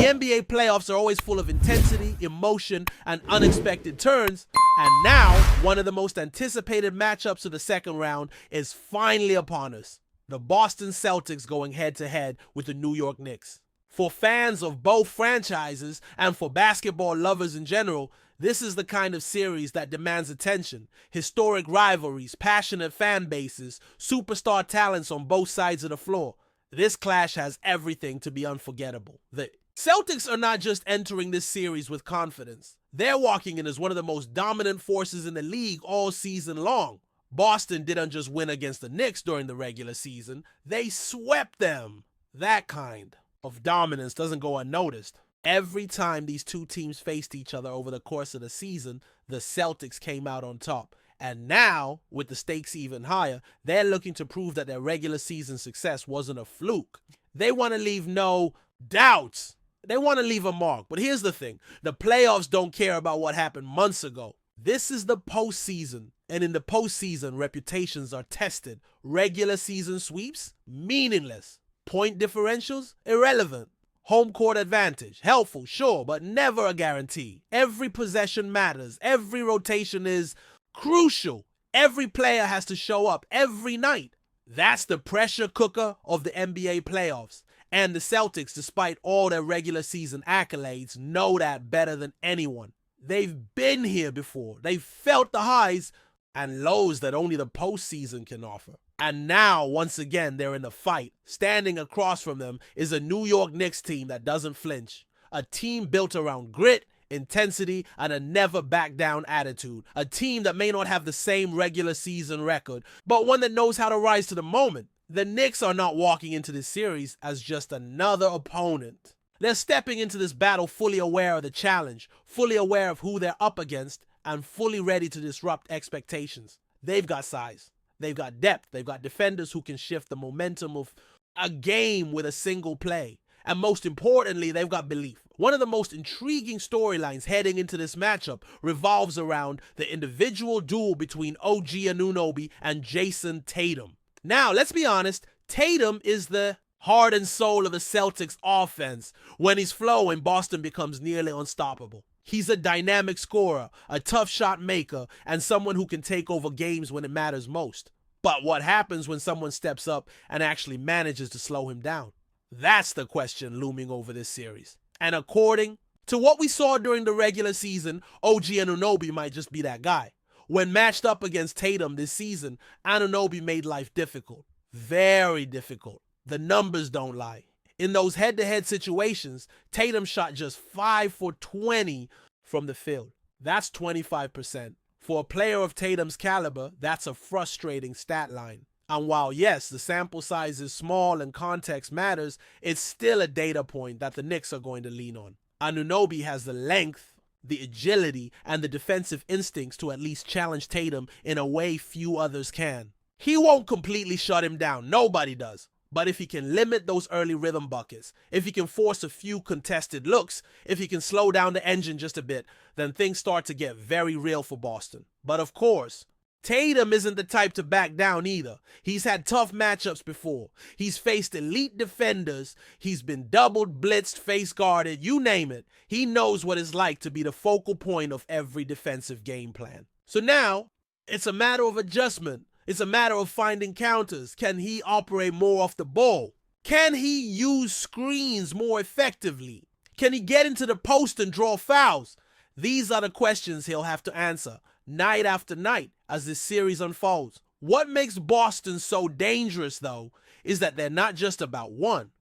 The NBA playoffs are always full of intensity, emotion, and unexpected turns, and now one of the most anticipated matchups of the second round is finally upon us. The Boston Celtics going head-to-head with the New York Knicks. For fans of both franchises and for basketball lovers in general, this is the kind of series that demands attention. Historic rivalries, passionate fan bases, superstar talents on both sides of the floor. This clash has everything to be unforgettable. The Celtics are not just entering this series with confidence. They're walking in as one of the most dominant forces in the league all season long. Boston didn't just win against the Knicks during the regular season, they swept them. That kind of dominance doesn't go unnoticed. Every time these two teams faced each other over the course of the season, the Celtics came out on top. And now, with the stakes even higher, they're looking to prove that their regular season success wasn't a fluke. They want to leave no doubts. They want to leave a mark. But here's the thing. The playoffs don't care about what happened months ago. This is the postseason. And in the postseason, reputations are tested. Regular season sweeps? Meaningless. Point differentials? Irrelevant. Home court advantage? Helpful, sure, but never a guarantee. Every possession matters. Every rotation is crucial. Every player has to show up every night. That's the pressure cooker of the NBA playoffs. And the Celtics, despite all their regular season accolades, know that better than anyone. They've been here before. They've felt the highs and lows that only the postseason can offer. And now, once again, they're in the fight. Standing across from them is a New York Knicks team that doesn't flinch. A team built around grit, intensity, and a never-back-down attitude. A team that may not have the same regular season record, but one that knows how to rise to the moment. The Knicks are not walking into this series as just another opponent. They're stepping into this battle fully aware of the challenge, fully aware of who they're up against, and fully ready to disrupt expectations. They've got size. They've got depth. They've got defenders who can shift the momentum of a game with a single play. And most importantly, they've got belief. One of the most intriguing storylines heading into this matchup revolves around the individual duel between OG Anunoby and Jason Tatum. Now, let's be honest, Tatum is the heart and soul of the Celtics offense. When he's flowing, Boston becomes nearly unstoppable. He's a dynamic scorer, a tough shot maker, and someone who can take over games when it matters most. But what happens when someone steps up and actually manages to slow him down? That's the question looming over this series. And according to what we saw during the regular season, OG Anunoby might just be that guy. When matched up against Tatum this season, Anunoby made life difficult. Very difficult. The numbers don't lie. In those head-to-head situations, Tatum shot just 5 for 20 from the field. That's 25%. For a player of Tatum's caliber, that's a frustrating stat line. And while, yes, the sample size is small and context matters, it's still a data point that the Knicks are going to lean on. Anunoby has the length, the agility, and the defensive instincts to at least challenge Tatum in a way few others can. He won't completely shut him down. Nobody does. But if he can limit those early rhythm buckets, if he can force a few contested looks, if he can slow down the engine just a bit, then things start to get very real for Boston. But of course, Tatum isn't the type to back down either. He's had tough matchups before. He's faced elite defenders. He's been doubled, blitzed, face guarded, you name it. He knows what it's like to be the focal point of every defensive game plan. So now, it's a matter of adjustment. It's a matter of finding counters. Can he operate more off the ball? Can he use screens more effectively? Can he get into the post and draw fouls? These are the questions he'll have to answer night after night as this series unfolds. What makes Boston so dangerous, though, is that they're not just about one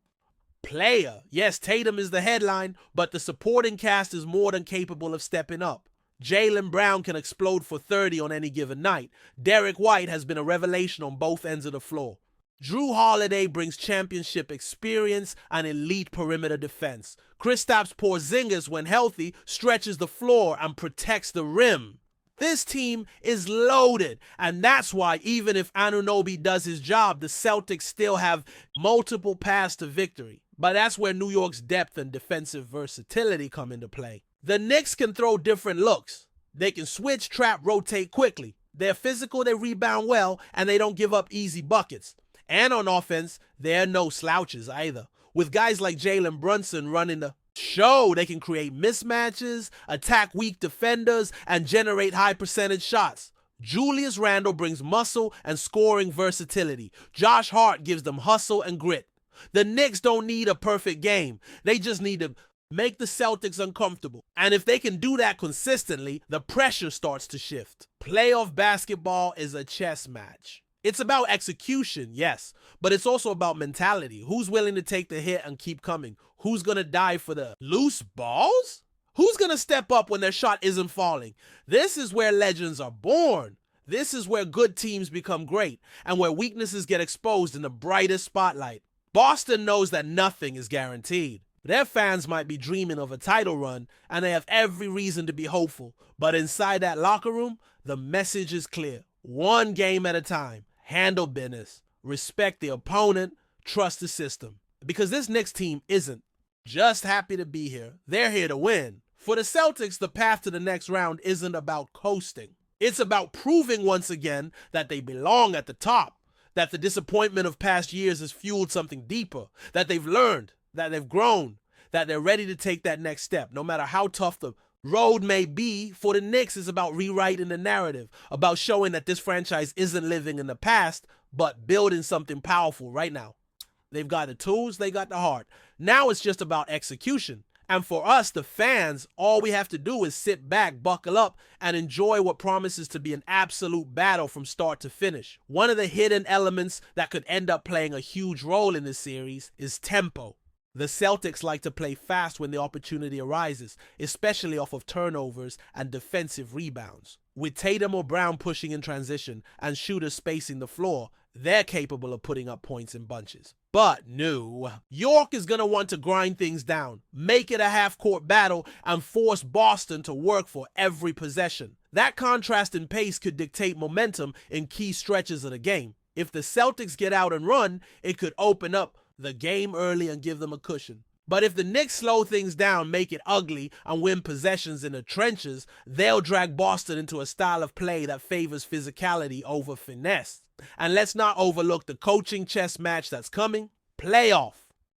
player. Yes, Tatum is the headline, but the supporting cast is more than capable of stepping up. Jaylen Brown can explode for 30 on any given night. Derrick White has been a revelation on both ends of the floor. Drew Holiday brings championship experience and elite perimeter defense. Kristaps Porzingis, when healthy, stretches the floor and protects the rim. This team is loaded, and that's why even if Anunoby does his job, the Celtics still have multiple paths to victory. But that's where New York's depth and defensive versatility come into play. The Knicks can throw different looks. They can switch, trap, rotate quickly. They're physical, they rebound well, and they don't give up easy buckets. And on offense, they're no slouches either. With guys like Jalen Brunson running the show they can create mismatches, attack weak defenders, and generate high percentage shots. Julius Randle brings muscle and scoring versatility. Josh Hart gives them hustle and grit. The Knicks don't need a perfect game. They just need to make the Celtics uncomfortable. And if they can do that consistently, the pressure starts to shift. Playoff basketball is a chess match. It's about execution, yes, but it's also about mentality. Who's willing to take the hit and keep coming? Who's going to die for the loose balls? Who's going to step up when their shot isn't falling? This is where legends are born. This is where good teams become great and where weaknesses get exposed in the brightest spotlight. Boston knows that nothing is guaranteed. Their fans might be dreaming of a title run, and they have every reason to be hopeful. But inside that locker room, the message is clear. One game at a time. Handle business. Respect the opponent. Trust the system. Because this Knicks team isn't just happy to be here. They're here to win. For the Celtics, the path to the next round isn't about coasting. It's about proving once again that they belong at the top, that the disappointment of past years has fueled something deeper, that they've learned, that they've grown, that they're ready to take that next step. No matter how tough the road may be, for the Knicks, it's about rewriting the narrative, about showing that this franchise isn't living in the past, but building something powerful right now. They've got the tools, they got the heart. Now it's just about execution. And for us, the fans, all we have to do is sit back, buckle up, and enjoy what promises to be an absolute battle from start to finish. One of the hidden elements that could end up playing a huge role in this series is tempo. The Celtics like to play fast when the opportunity arises, especially off of turnovers and defensive rebounds. With Tatum or Brown pushing in transition and shooters spacing the floor, they're capable of putting up points in bunches. But no, York is going to want to grind things down, make it a half-court battle, and force Boston to work for every possession. That contrast in pace could dictate momentum in key stretches of the game. If the Celtics get out and run, it could open up the game early and give them a cushion. But if the Knicks slow things down, make it ugly, and win possessions in the trenches, they'll drag Boston into a style of play that favors physicality over finesse. And let's not overlook the coaching chess match that's coming. Playoff.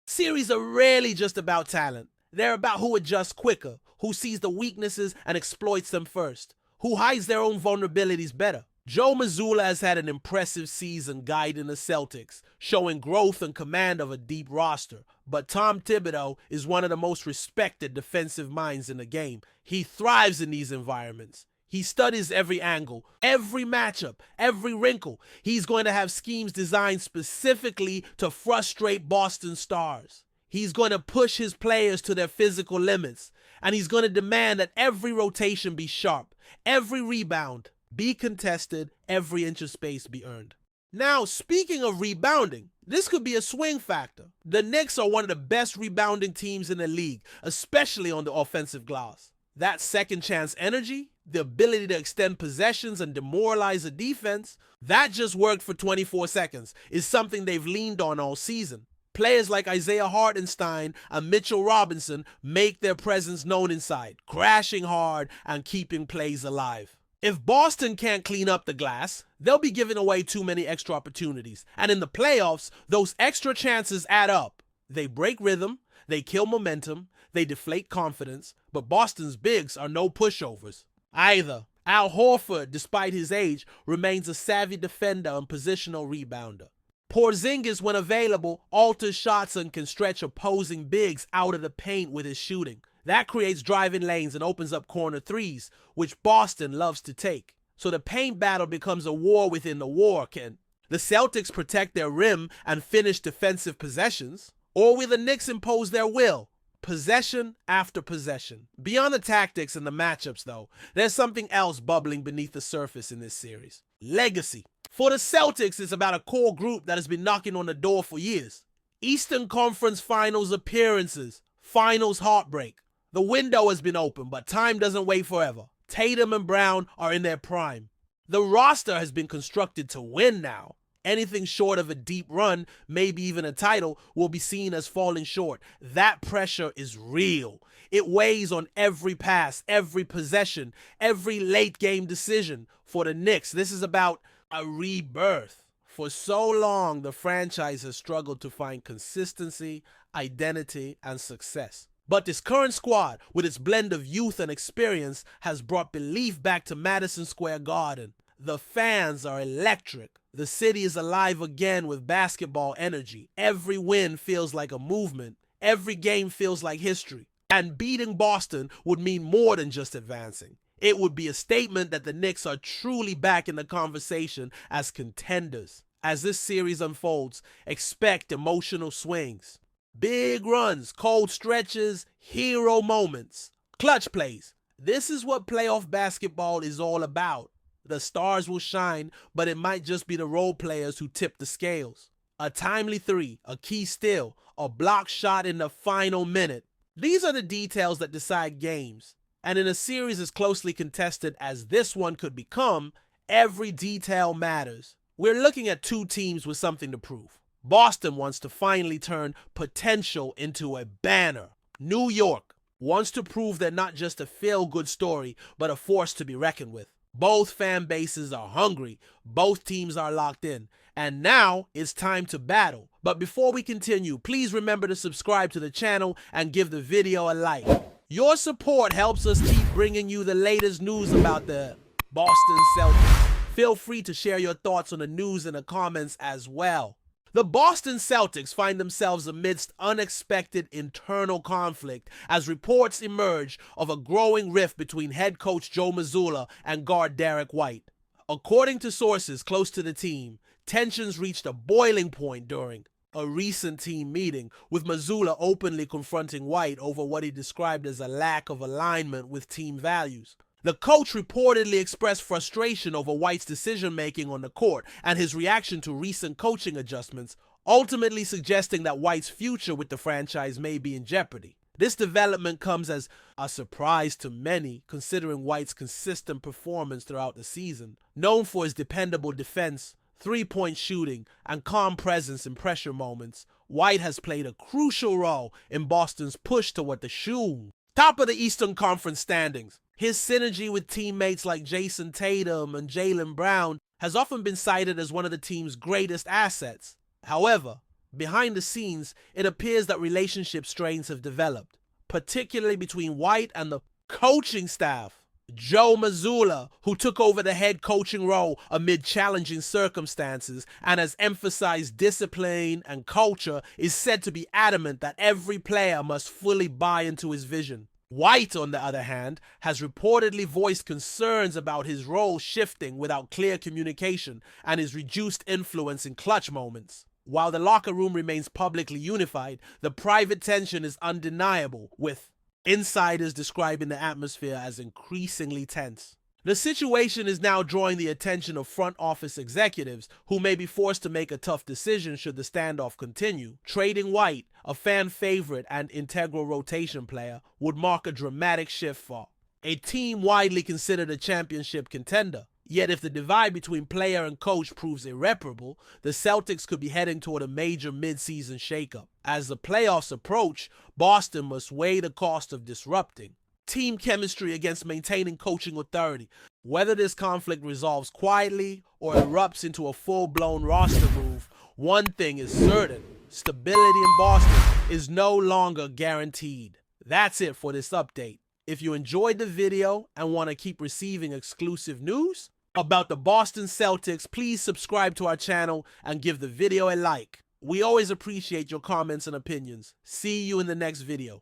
Series are rarely just about talent. They're about who adjusts quicker, who sees the weaknesses and exploits them first, who hides their own vulnerabilities better. Joe Mazzulla has had an impressive season guiding the Celtics, showing growth and command of a deep roster. But Tom Thibodeau is one of the most respected defensive minds in the game. He thrives in these environments. He studies every angle, every matchup, every wrinkle. He's going to have schemes designed specifically to frustrate Boston stars. He's going to push his players to their physical limits. And he's going to demand that every rotation be sharp, every rebound be contested, every inch of space be earned. Now, speaking of rebounding, this could be a swing factor. The Knicks are one of the best rebounding teams in the league, especially on the offensive glass. That second chance energy, the ability to extend possessions and demoralize a defense, that just worked for 24 seconds, is something they've leaned on all season. Players like Isaiah Hartenstein and Mitchell Robinson make their presence known inside, crashing hard and keeping plays alive. If Boston can't clean up the glass, they'll be giving away too many extra opportunities. And in the playoffs, those extra chances add up. They break rhythm, they kill momentum, they deflate confidence, but Boston's bigs are no pushovers either. Al Horford, despite his age, remains a savvy defender and positional rebounder. Porzingis, when available, alters shots and can stretch opposing bigs out of the paint with his shooting. That creates driving lanes and opens up corner threes, which Boston loves to take. So the paint battle becomes a war within the war, Ken. The Celtics protect their rim and finish defensive possessions, or will the Knicks impose their will? Possession after possession. Beyond the tactics and the matchups, though, there's something else bubbling beneath the surface in this series. Legacy. For the Celtics, it's about a core group that has been knocking on the door for years. Eastern Conference Finals appearances. Finals heartbreak. The window has been open, but time doesn't wait forever. Tatum and Brown are in their prime. The roster has been constructed to win now. Anything short of a deep run, maybe even a title, will be seen as falling short. That pressure is real. It weighs on every pass, every possession, every late game decision. For the Knicks, this is about a rebirth. For so long, the franchise has struggled to find consistency, identity, and success. But this current squad, with its blend of youth and experience, has brought belief back to Madison Square Garden. The fans are electric. The city is alive again with basketball energy. Every win feels like a movement. Every game feels like history. And beating Boston would mean more than just advancing. It would be a statement that the Knicks are truly back in the conversation as contenders. As this series unfolds, expect emotional swings. Big runs, cold stretches, hero moments, clutch plays. This is what playoff basketball is all about. The stars will shine, but it might just be the role players who tip the scales. A timely three, a key steal, a block shot in the final minute. These are the details that decide games. And in a series as closely contested as this one could become, every detail matters. We're looking at two teams with something to prove. Boston wants to finally turn potential into a banner. New York wants to prove they're not just a feel-good story, but a force to be reckoned with. Both fan bases are hungry. Both teams are locked in. And now it's time to battle. But before we continue, please remember to subscribe to the channel and give the video a like. Your support helps us keep bringing you the latest news about the Boston Celtics. Feel free to share your thoughts on the news in the comments as well. The Boston Celtics find themselves amidst unexpected internal conflict as reports emerge of a growing rift between head coach Joe Mazzulla and guard Derrick White. According to sources close to the team, tensions reached a boiling point during a recent team meeting, with Mazzulla openly confronting White over what he described as a lack of alignment with team values. The coach reportedly expressed frustration over White's decision-making on the court and his reaction to recent coaching adjustments, ultimately suggesting that White's future with the franchise may be in jeopardy. This development comes as a surprise to many, considering White's consistent performance throughout the season. Known for his dependable defense, three-point shooting, and calm presence in pressure moments, White has played a crucial role in Boston's push toward the shoe. Top of the Eastern Conference standings. His synergy with teammates like Jason Tatum and Jaylen Brown has often been cited as one of the team's greatest assets. However, behind the scenes, it appears that relationship strains have developed, particularly between White and the coaching staff. Joe Mazzulla, who took over the head coaching role amid challenging circumstances and has emphasized discipline and culture, is said to be adamant that every player must fully buy into his vision. White, on the other hand, has reportedly voiced concerns about his role shifting without clear communication and his reduced influence in clutch moments. While the locker room remains publicly unified, the private tension is undeniable, with insiders describing the atmosphere as increasingly tense. The situation is now drawing the attention of front office executives who may be forced to make a tough decision should the standoff continue. Trading White, a fan favorite and integral rotation player, would mark a dramatic shift for a team widely considered a championship contender. Yet if the divide between player and coach proves irreparable, the Celtics could be heading toward a major mid-season shakeup. As the playoffs approach, Boston must weigh the cost of disrupting team chemistry against maintaining coaching authority. Whether this conflict resolves quietly or erupts into a full-blown roster move, one thing is certain: stability in Boston is no longer guaranteed. That's it for this update. If you enjoyed the video and want to keep receiving exclusive news about the Boston Celtics, please subscribe to our channel and give the video a like. We always appreciate your comments and opinions. See you in the next video.